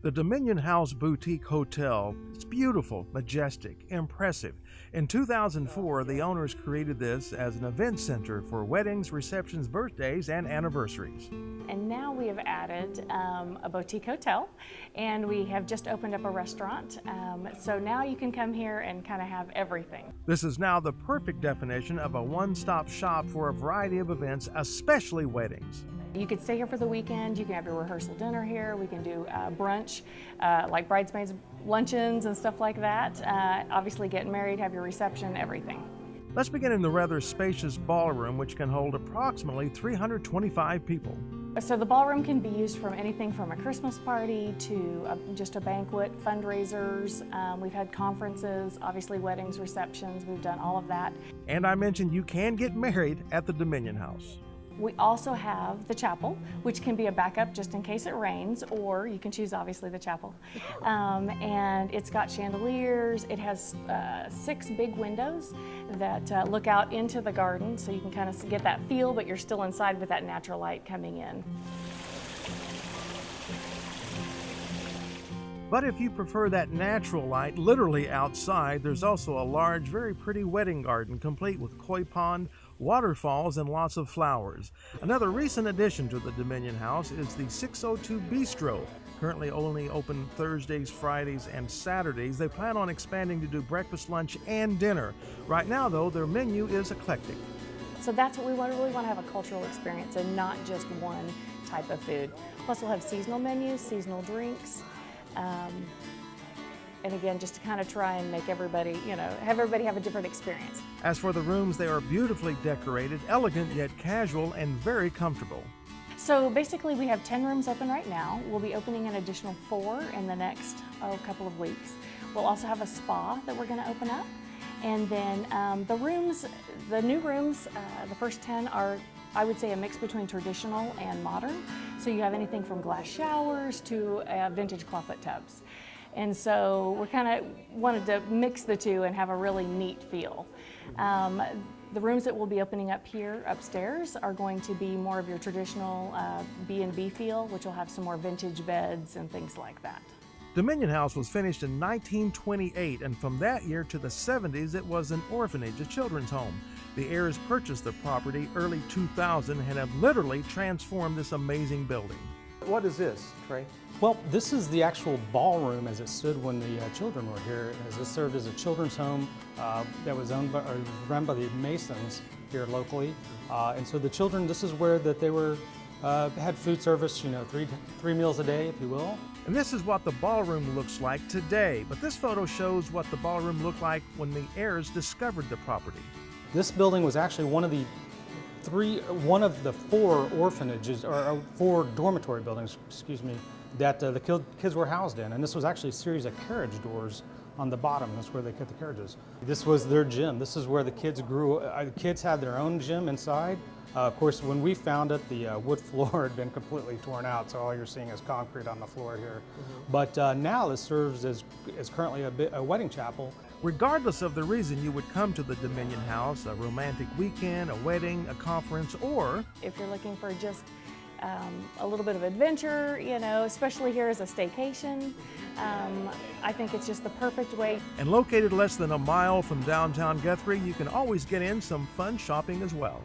The Dominion House Boutique Hotel is beautiful, majestic, impressive. In 2004, the owners created this as an event center for weddings, receptions, birthdays, and anniversaries. And now we have added a boutique hotel, and we have just opened up a restaurant. So now you can come here and kind of have everything. This is now the perfect definition of a one-stop shop for a variety of events, especially weddings. You could stay here for the weekend, you can have your rehearsal dinner here, we can do brunch, like Bridesmaids, luncheons and stuff like that. Obviously get married, have your reception, everything. Let's begin in the rather spacious ballroom, which can hold approximately 325 people. So the ballroom can be used from anything from a Christmas party to just a banquet, fundraisers. We've had conferences, obviously weddings, receptions, we've done all of that. And I mentioned you can get married at the Dominion House. We also have the chapel, which can be a backup just in case it rains, or you can choose obviously the chapel. And it's got chandeliers. It has 6 big windows that look out into the garden, so you can kind of get that feel, but you're still inside with that natural light coming in. But if you prefer that natural light, literally outside, there's also a large, very pretty wedding garden, complete with koi pond, waterfalls, and lots of flowers. Another recent addition to the Dominion House is the 602 Bistro, currently only open Thursdays, Fridays, and Saturdays. They plan on expanding to do breakfast, lunch, and dinner. Right now, though, their menu is eclectic. So that's what we really want to have, a cultural experience and not just one type of food. Plus we'll have seasonal menus, seasonal drinks. And again, just to kind of try and make everybody, have everybody have a different experience. As for the rooms, they are beautifully decorated, elegant yet casual, and very comfortable. So basically we have 10 rooms open right now. We'll be opening an additional 4 in the next couple of weeks. We'll also have a spa that we're going to open up. And then the new rooms, the first 10 are, I would say, a mix between traditional and modern. So you have anything from glass showers to vintage clawfoot tubs. And so we kind of wanted to mix the two and have a really neat feel. The rooms that we'll be opening up here upstairs are going to be more of your traditional B&B feel, which will have some more vintage beds and things like that. Dominion House was finished in 1928, and from that year to the 70s, it was an orphanage, a children's home. The Ayers purchased the property early 2000 and have literally transformed this amazing building. What is this, Trey? Well, this is the actual ballroom as it stood when the children were here. As it served as a children's home that was owned by, or run by the Masons here locally. And so the children, this is where that they were had food service, three meals a day, if you will. And this is what the ballroom looks like today. But this photo shows what the ballroom looked like when the Ayers discovered the property. This building was actually one of the 4 orphanages, or 4 dormitory buildings, that the kids were housed in. And this was actually a series of carriage doors on the bottom. That's where they kept the carriages. This was their gym. This is where the kids grew. The kids had their own gym inside. Of course, when we found it, the wood floor had been completely torn out, so all you're seeing is concrete on the floor here. Mm-hmm. But now this serves as currently a wedding chapel. Regardless of the reason you would come to the Dominion House, a romantic weekend, a wedding, a conference, or if you're looking for just a little bit of adventure, especially here as a staycation, I think it's just the perfect way. And located less than a mile from downtown Guthrie, you can always get in some fun shopping as well.